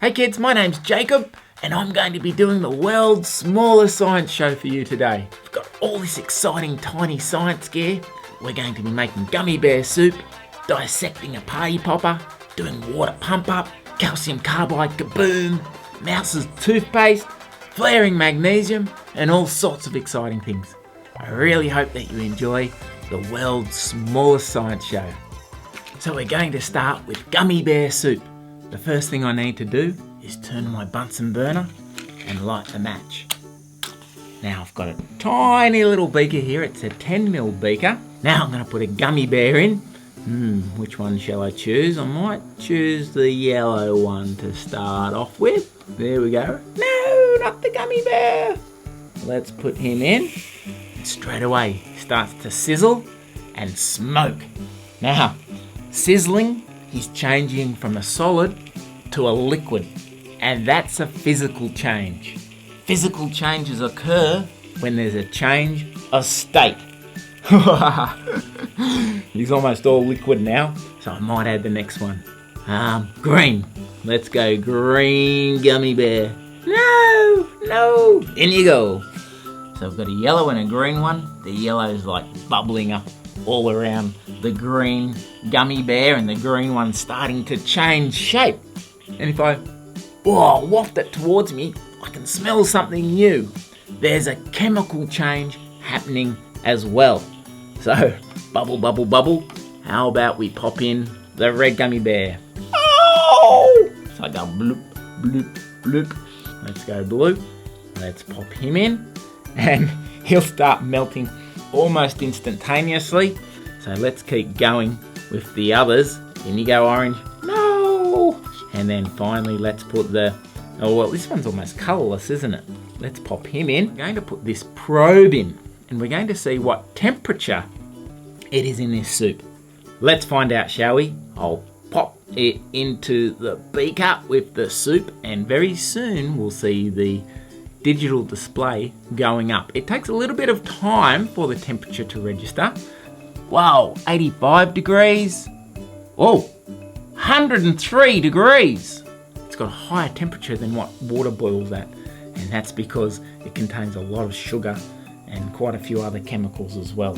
Hey kids, my name's Jacob and I'm going to be doing the world's smallest science show for you today. We've got all this exciting tiny science gear. We're going to be making gummy bear soup, dissecting a party popper, doing water pump up, calcium carbide Kaboom, mouse's toothpaste, flaring magnesium, and all sorts of exciting things. I really hope that you enjoy the world's smallest science show. So we're going to start with gummy bear soup. The first thing I need to do is turn on my Bunsen burner and light the match. Now I've got a tiny little beaker here, it's a 10ml beaker. Now I'm going to put a gummy bear in. Which one shall I choose? I might choose the yellow one to start off with. There we go. No, not the gummy bear. Let's put him in. Straight away he starts to sizzle and smoke. Now, sizzling, he's changing from a solid to a liquid, and that's a physical change. Physical changes occur when there's a change of state. He's almost all liquid now, so I might add the next one. Green. Let's go green gummy bear. No, in you go. So I've got a yellow and a green one. The yellow's like bubbling up all around the green gummy bear, and the green one's starting to change shape. And if I waft it towards me, I can smell something new. There's a chemical change happening as well. So, bubble, bubble, bubble. How about we pop in the red gummy bear? Oh! So I go bloop, bloop, bloop. Let's go blue. Let's pop him in, and he'll start melting almost instantaneously. So let's keep going with the others. In you go, orange. No! And then finally let's put the, this one's almost colourless, isn't it? Let's pop him in. We're going to put this probe in, and we're going to see what temperature it is in this soup. Let's find out, shall we? I'll pop it into the beaker with the soup, and very soon we'll see the digital display going up. It takes a little bit of time for the temperature to register. Wow, 85 degrees. Oh, 103 degrees. It's got a higher temperature than what water boils at, and that's because it contains a lot of sugar and quite a few other chemicals as well.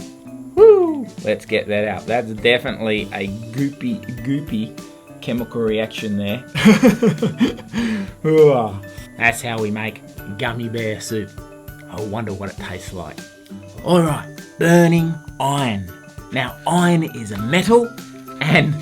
Woo! Let's get that out. That's definitely a goopy chemical reaction there. That's how we make gummy bear soup. I wonder what it tastes like. Alright, burning iron. Now iron is a metal and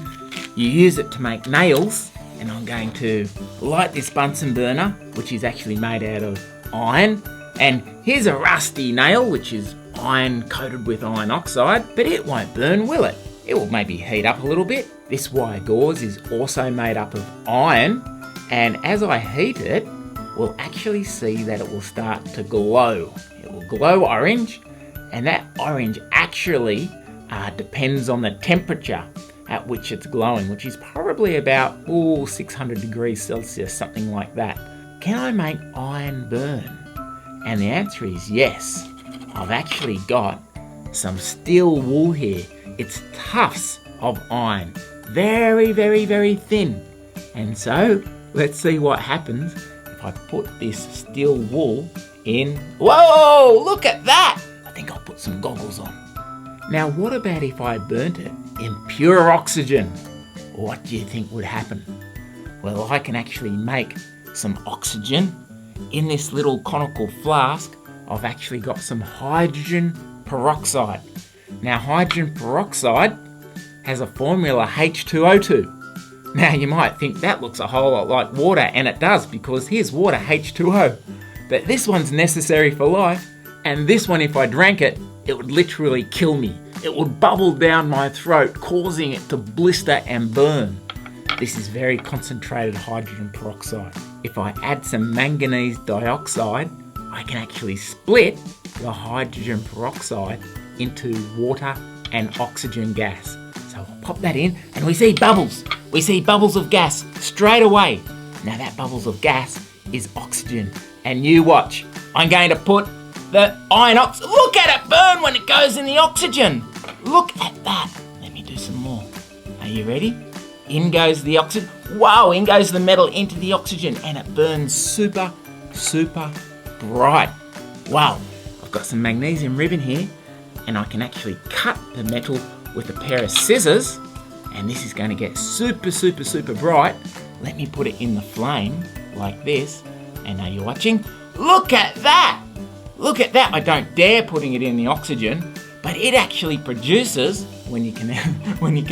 you use it to make nails, and I'm going to light this Bunsen burner, which is actually made out of iron, and here's a rusty nail which is iron coated with iron oxide, but it won't burn, will it? It will maybe heat up a little bit. This wire gauze is also made up of iron, and as I heat it, we'll actually see that it will start to glow. It will glow orange, and that orange actually depends on the temperature at which it's glowing, which is probably about 600 degrees Celsius, something like that. Can I make iron burn? And the answer is yes. I've actually got some steel wool here. It's tufts of iron, very, very, very thin. And so let's see what happens if I put this steel wool in. Whoa, look at that! I think I'll put some goggles on. Now what about if I burnt it in pure oxygen? What do you think would happen? Well, I can actually make some oxygen. In this little conical flask, I've actually got some hydrogen peroxide. Now hydrogen peroxide has a formula H2O2. Now you might think that looks a whole lot like water, and it does, because here's water, H2O. But this one's necessary for life, and this one, if I drank it, it would literally kill me. It would bubble down my throat, causing it to blister and burn. This is very concentrated hydrogen peroxide. If I add some manganese dioxide, I can actually split the hydrogen peroxide into water and oxygen gas. So I'll pop that in, and we see bubbles. We see bubbles of gas straight away. Now that bubbles of gas is oxygen. And you watch. I'm going to put the iron oxide. Look at it burn when it goes in the oxygen. Look at that. Let me do some more. Are you ready? In goes the oxygen. Whoa, in goes the metal into the oxygen, and it burns super, super bright. Wow, I've got some magnesium ribbon here, and I can actually cut the metal with a pair of scissors, and this is going to get super, super, super bright. Let me put it in the flame like this, and are you watching? Look at that! Look at that! I don't dare putting it in the oxygen, but it actually produces, when you can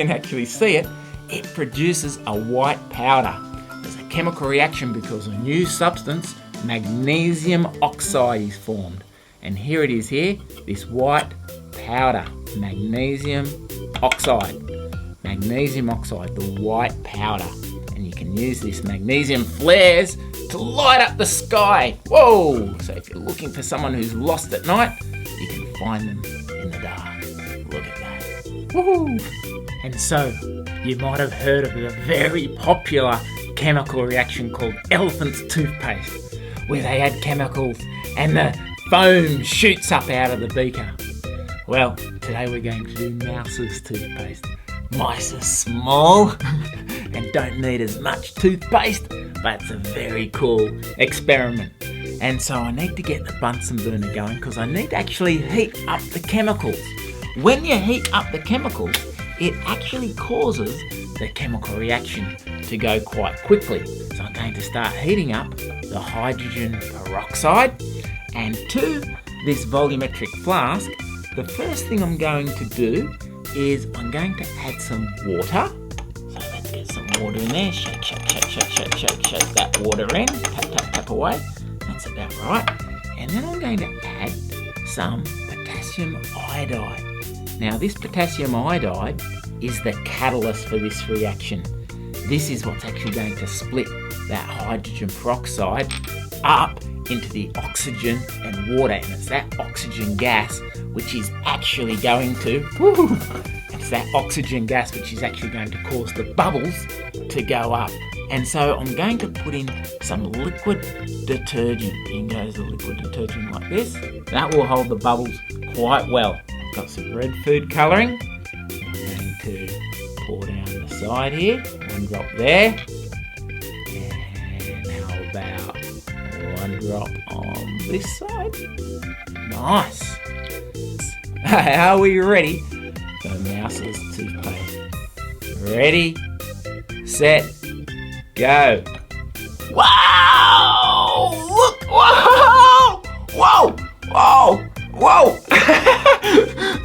actually see it, it produces a white powder. There's a chemical reaction because a new substance, magnesium oxide, is formed. And here it is here, this white powder, magnesium oxide. Magnesium oxide, the white powder. And you can use this magnesium flares to light up the sky. Whoa! So if you're looking for someone who's lost at night, you can find them in the dark. Look at that. Woohoo! And so, you might have heard of the very popular chemical reaction called elephant's toothpaste, where they add chemicals and the foam shoots up out of the beaker. Well, today we're going to do mouse's toothpaste. Mice are small and don't need as much toothpaste, but it's a very cool experiment. And so I need to get the Bunsen burner going because I need to actually heat up the chemicals. When you heat up the chemicals, it actually causes the chemical reaction to go quite quickly. So I'm going to start heating up the hydrogen peroxide, and to this volumetric flask, the first thing I'm going to do is I'm going to add some water. So let's get some water in there. Shake, shake, shake, shake, shake, shake, shake that water in. Tap, tap, tap away. That's about right. And then I'm going to add some potassium iodide. Now this potassium iodide is the catalyst for this reaction. This is what's actually going to split that hydrogen peroxide up into the oxygen and water, and it's that oxygen gas which is actually going to cause the bubbles to go up. And so I'm going to put in some liquid detergent. In goes the liquid detergent like this. That will hold the bubbles quite well. I've got some red food colouring. I'm going to pour down the side here. 1 drop there. And how about 1 drop on this side? Nice. Are we ready for mouse's toothpaste? Ready, set, go. Wow! Look! Whoa! Whoa! Whoa! Whoa!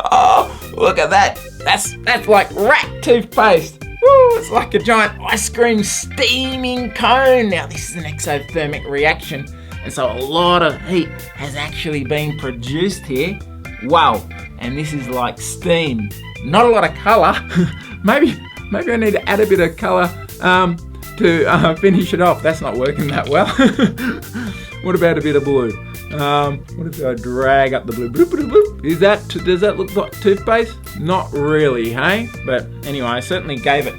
Oh, look at that! That's like rat toothpaste. Woo, it's like a giant ice cream steaming cone. Now this is an exothermic reaction, and so a lot of heat has actually been produced here. Wow! And this is like steam. Not a lot of colour. maybe I need to add a bit of colour to finish it off. That's not working that well. What about a bit of blue? What if I drag up the blue? Bloop, bloop, bloop. Does that look like toothpaste? Not really, hey? But anyway, I certainly gave it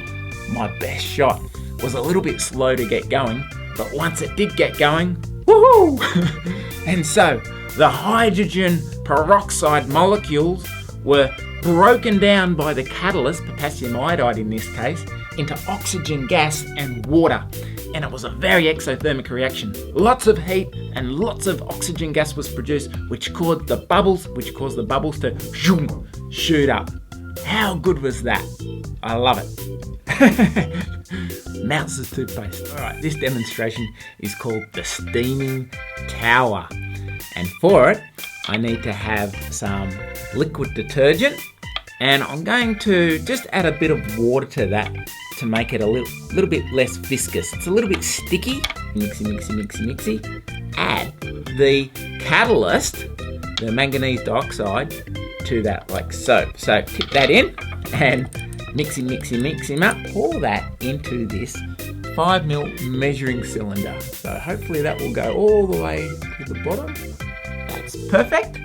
my best shot. It was a little bit slow to get going, but once it did get going, woohoo! And so the hydrogen peroxide molecules were broken down by the catalyst, potassium iodide in this case, into oxygen gas and water. And it was a very exothermic reaction. Lots of heat and lots of oxygen gas was produced, which caused the bubbles to shoot up. How good was that? I love it. Mouse's toothpaste. All right, this demonstration is called the steaming tower. And for it, I need to have some liquid detergent, and I'm going to just add a bit of water to that to make it a little bit less viscous. It's a little bit sticky. Mixy, mixy, mixy, mixy. Add the catalyst, the manganese dioxide, to that like so. So tip that in and mixy, mixy, mix him up. Pour that into this 5ml measuring cylinder. So hopefully that will go all the way to the bottom. That's perfect.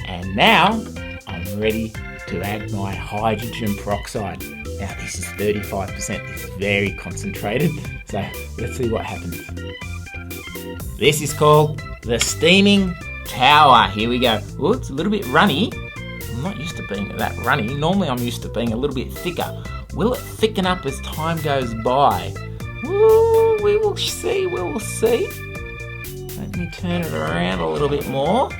And now I'm ready to add my hydrogen peroxide. Now this is 35%, this is very concentrated, so let's see what happens. This is called the steaming tower. Here we go. Oh, it's a little bit runny. I'm not used to being that runny. Normally I'm used to being a little bit thicker. Will it thicken up as time goes by? Ooh, we will see, we will see. Let me turn it around a little bit more.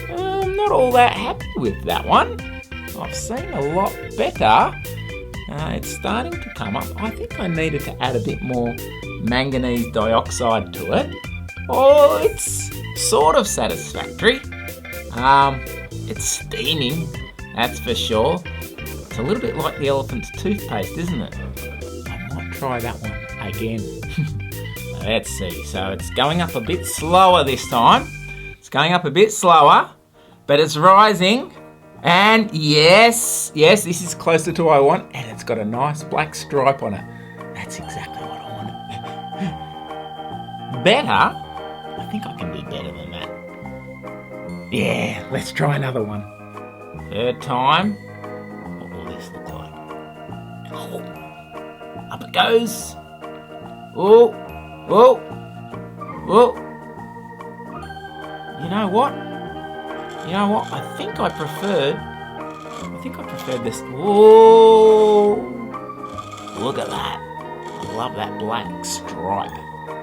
I'm not all that happy with that one. I've seen a lot better. It's starting to come up. I think I needed to add a bit more manganese dioxide to it. Oh, it's sort of satisfactory. It's steaming, that's for sure. It's a little bit like the elephant's toothpaste, isn't it? I might try that one again. Let's see. So it's going up a bit slower this time. It's going up a bit slower, but it's rising. And yes, this is closer to what I want, and it's got a nice black stripe on it. That's exactly what I wanted. Better? I think I can do better than that. Yeah, let's try another one. Third time. What will this look like? Oh, up it goes. Oh. You know what? I think I preferred this. Whoa! Look at that. I love that black stripe.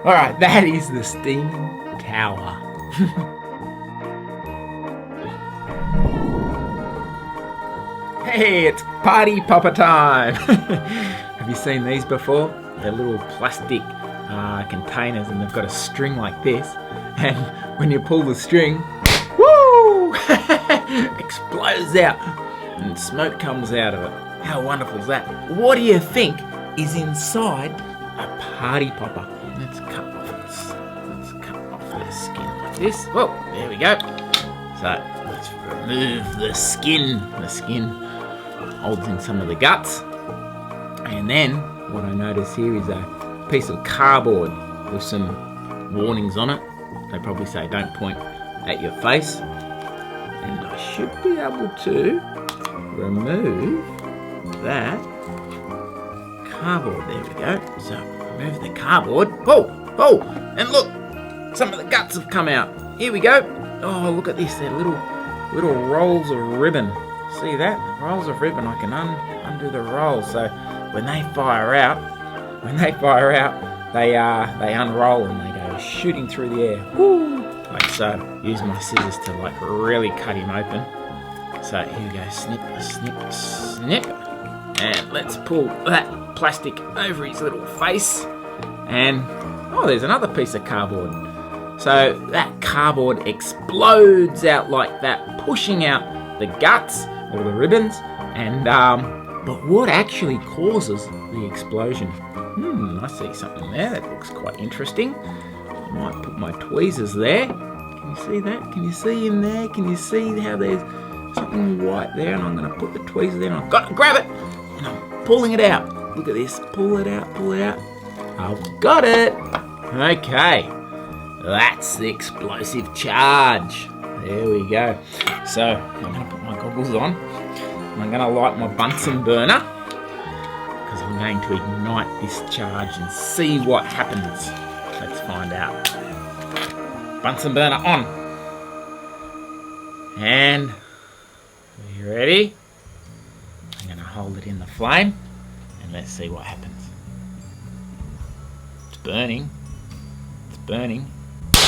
Alright, that is the steaming tower. Hey, it's party popper time! Have you seen these before? They're little plastic containers, and they've got a string like this, and when you pull the string, woo! Explodes out and smoke comes out of it. How wonderful is that? What do you think is inside a party popper? Let's cut off the skin like this. Whoa, there we go. So let's remove the skin. The skin holds in some of the guts. And then what I notice here is a piece of cardboard with some warnings on it. They probably say don't point at your face. And I should be able to remove that cardboard. There we go. So remove the cardboard. Oh, and look, some of the guts have come out. Here we go. Oh, look at this. They're little rolls of ribbon. See that? Rolls of ribbon. I can undo the rolls. So when they fire out, they unroll and they go shooting through the air. Woo! Like so. Use my scissors to like really cut him open. So here we go. Snip, snip, snip. And let's pull that plastic over his little face. And oh, there's another piece of cardboard. So that cardboard explodes out like that, pushing out the guts or the ribbons. And but what actually causes the explosion? I see something there that looks quite interesting. I might put my tweezers there. Can you see that? Can you see in there? Can you see how there's something white there? And I'm going to put the tweezers there and I've got to grab it. And I'm pulling it out. Look at this. Pull it out, pull it out. I've got it. Okay. That's the explosive charge. There we go. So I'm going to put my goggles on. And I'm going to light my Bunsen burner. Because I'm going to ignite this charge and see what happens. Let's find out. Bunsen burner on. And are you ready? I'm going to hold it in the flame and let's see what happens. It's burning. It's burning.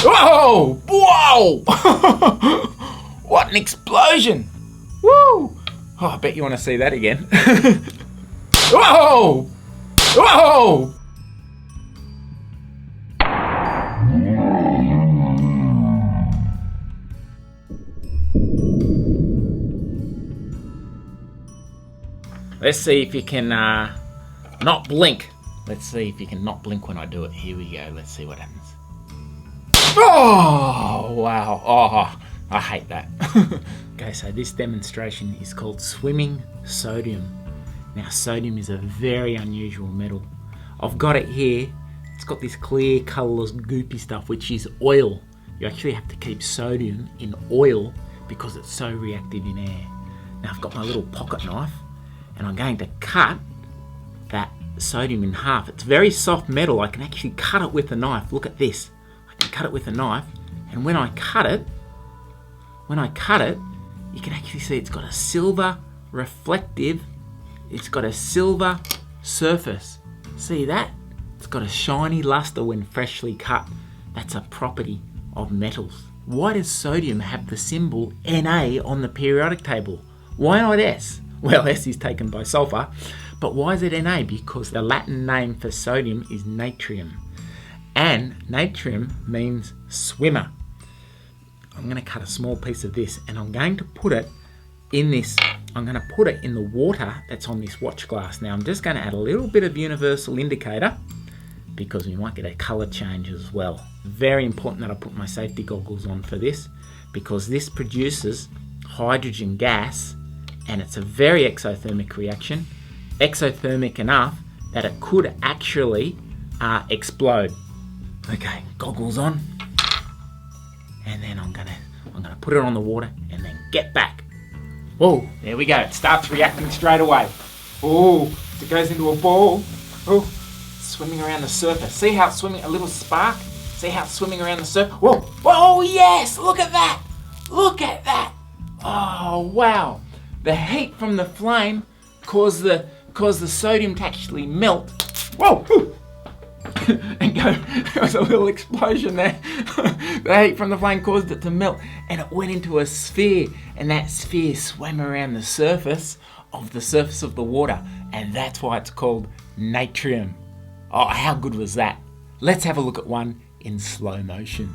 Whoa! Whoa! What an explosion! Woo! Oh, I bet you want to see that again. Whoa! Whoa! Let's see if you can not blink. Let's see if you can not blink when I do it. Here we go. Let's see what happens. Oh, wow. Oh, I hate that. Okay, so this demonstration is called swimming sodium. Now, sodium is a very unusual metal. I've got it here. It's got this clear, colourless, goopy stuff, which is oil. You actually have to keep sodium in oil because it's so reactive in air. Now, I've got my little pocket knife, and I'm going to cut that sodium in half. It's very soft metal. I can actually cut it with a knife. Look at this. I can cut it with a knife, and when I cut it, you can actually see it's got a silver reflective it's got a silver surface. See that? It's got a shiny luster when freshly cut. That's a property of metals. Why does sodium have the symbol Na on the periodic table? Why not S? Well, S is taken by sulfur, but why is it Na? Because the Latin name for sodium is natrium, and natrium means swimmer. I'm going to cut a small piece of this and I'm going to put it in this. I'm going to put it in the water that's on this watch glass. Now I'm just going to add a little bit of universal indicator because we might get a colour change as well. Very important that I put my safety goggles on for this, because this produces hydrogen gas and it's a very exothermic reaction. Exothermic enough that it could actually explode. Okay, goggles on. And then I'm gonna put it on the water and then get back. Whoa, there we go. It starts reacting straight away. Oh, it goes into a ball. Oh, swimming around the surface. See how it's swimming, a little spark? See how it's swimming around the surface? Whoa, whoa, yes, look at that. Look at that. Oh, wow. The heat from the flame caused the sodium to actually melt. Whoa, and there was a little explosion there. The heat from the flame caused it to melt and it went into a sphere, and that sphere swam around the surface of the water, and that's why it's called natrium. Oh, how good was that? Let's have a look at one in slow motion.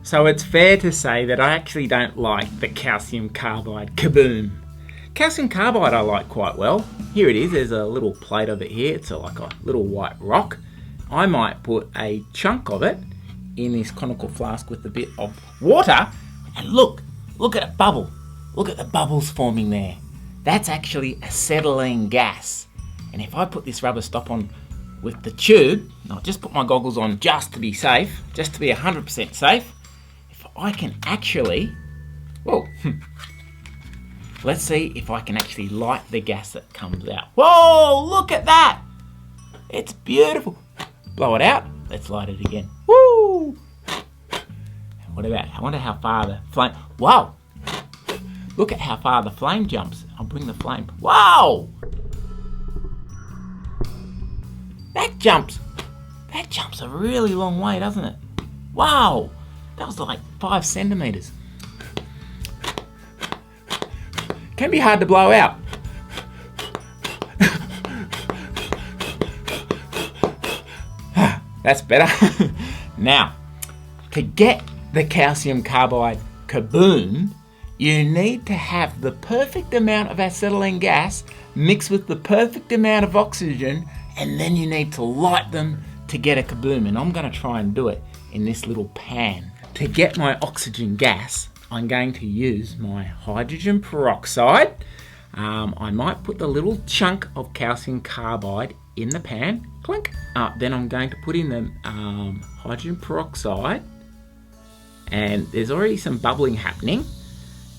So it's fair to say that I actually don't like the calcium carbide Kaboom. Calcium carbide I like quite well. Here it is, there's a little plate of it here. It's like a little white rock. I might put a chunk of it in this conical flask with a bit of water, and look at it bubble. Look at the bubbles forming there. That's actually acetylene gas. And if I put this rubber stop on with the tube, I'll just put my goggles on just to be safe, just to be 100% safe. I can actually, whoa, let's see if I can actually light the gas that comes out. Whoa, look at that. It's beautiful. Blow it out. Let's light it again. Woo. What about, I wonder how far the flame, wow. Look at how far the flame jumps. I'll bring the flame, wow. That jumps a really long way, doesn't it? Wow. That was like 5 centimeters. Can be hard to blow out. That's better. Now, to get the calcium carbide Kaboom, you need to have the perfect amount of acetylene gas mixed with the perfect amount of oxygen, and then you need to light them to get a Kaboom. And I'm going to try and do it in this little pan. To get my oxygen gas, I'm going to use my hydrogen peroxide. I might put the little chunk of calcium carbide in the pan, clink. Then I'm going to put in the hydrogen peroxide, and there's already some bubbling happening.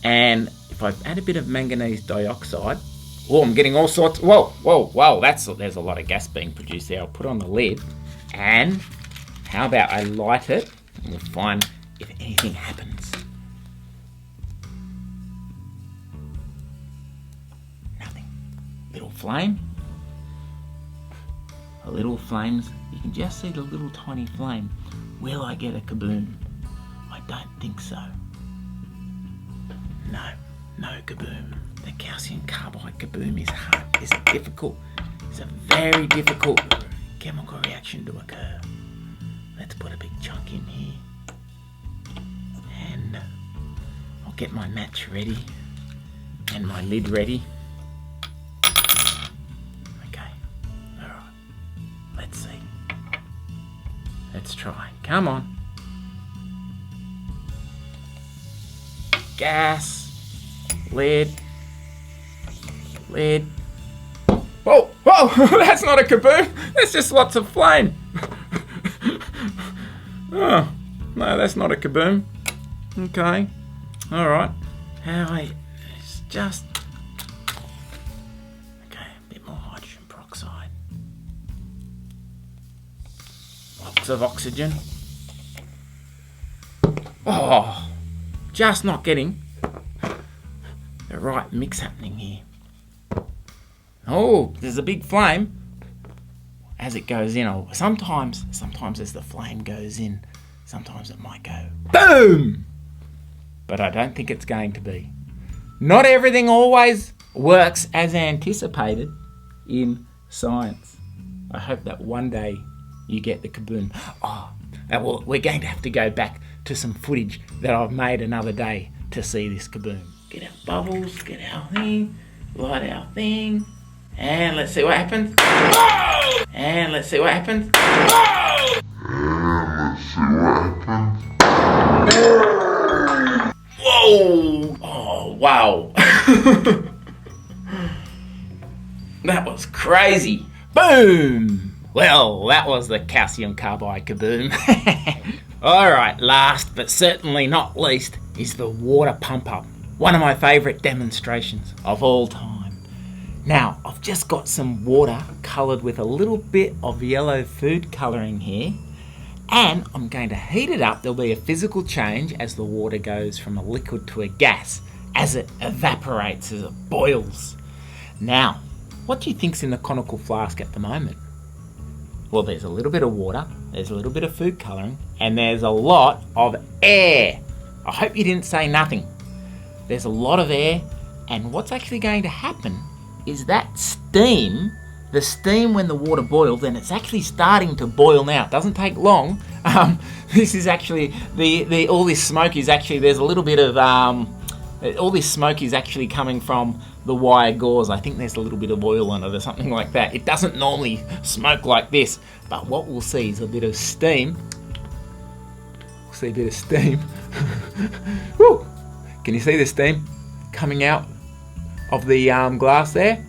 And if I add a bit of manganese dioxide, oh, I'm getting all sorts. Whoa, there's a lot of gas being produced there. I'll put on the lid, and how about I light it, and we'll find if anything happens. Nothing. Little flame. A little flames. You can just see the little tiny flame. Will I get a Kaboom? I don't think so. No Kaboom. The calcium carbide Kaboom is hard. It's difficult. It's a very difficult chemical reaction to occur. Let's put a big chunk in here. And I'll get my match ready and my lid ready. Okay, alright, let's see. Let's try. Come on. Gas, lid. Whoa, that's not a Kaboom, that's just lots of flame. Oh, No, that's not a Kaboom. Okay. Alright. It's just... Okay, a bit more hydrogen peroxide. Lots of oxygen. Oh, just not getting the right mix happening here. Oh, there's a big flame as it goes in. Oh, sometimes as the flame goes in, sometimes it might go boom. But I don't think it's going to be. Not everything always works as anticipated in science. I hope that one day you get the Kaboom. Oh, well, we're going to have to go back to some footage that I've made another day to see this Kaboom. Get our bubbles, get our thing, light our thing, and let's see what happens. Oh! And let's see what happens. Oh! And let's see what happens. Whoa! Oh, wow. That was crazy. Boom! Well, that was the calcium carbide Kaboom. Alright, last but certainly not least is the water pump up. One of my favourite demonstrations of all time. Now, I've just got some water coloured with a little bit of yellow food colouring here, and I'm going to heat it up. There'll be a physical change as the water goes from a liquid to a gas, as it evaporates, as it boils. Now, what do you think's in the conical flask at the moment? Well, there's a little bit of water, there's a little bit of food colouring, and there's a lot of air. I hope you didn't say nothing. There's a lot of air, and what's actually going to happen is that steam, the steam when the water boils, and it's actually starting to boil now. It doesn't take long. This is actually, all this smoke is actually, there's a little bit of, all this smoke is actually coming from the wire gauze. I think there's a little bit of oil on it or something like that. It doesn't normally smoke like this, but what we'll see is a bit of steam. We'll see a bit of steam. Woo! Can you see the steam coming out of the glass there?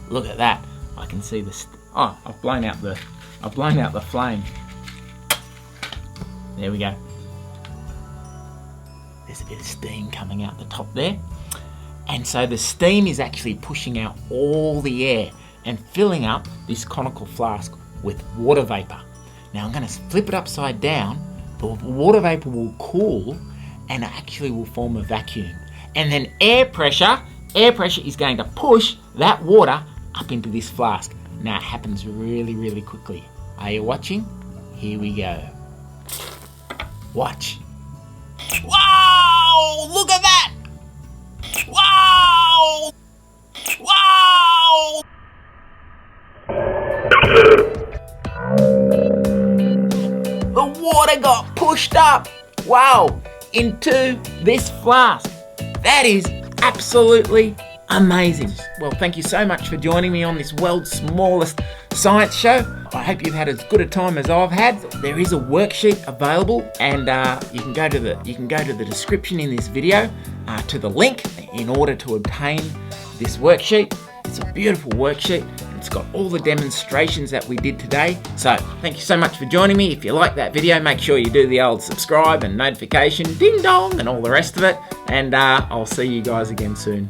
Look at that. I can see the. I've blown out the flame. There we go. There's a bit of steam coming out the top there. And so the steam is actually pushing out all the air and filling up this conical flask with water vapor. Now I'm going to flip it upside down. The water vapor will cool and it actually will form a vacuum. And then air pressure is going to push that water up into this flask. Now it happens really, really quickly. Are you watching? Here we go. Watch. Wow! Look at that! Wow! Wow! The water got pushed up, wow, into this flask. That is absolutely amazing. Well, thank you so much for joining me on this world's smallest science show. I hope you've had as good a time as I've had. There is a worksheet available, and you can go to the description in this video to the link in order to obtain this worksheet. It's a beautiful worksheet. It's got all the demonstrations that we did today. So thank you so much for joining me. If you like that video, make sure you do the old subscribe and notification, ding dong, and all the rest of it. And I'll see you guys again soon.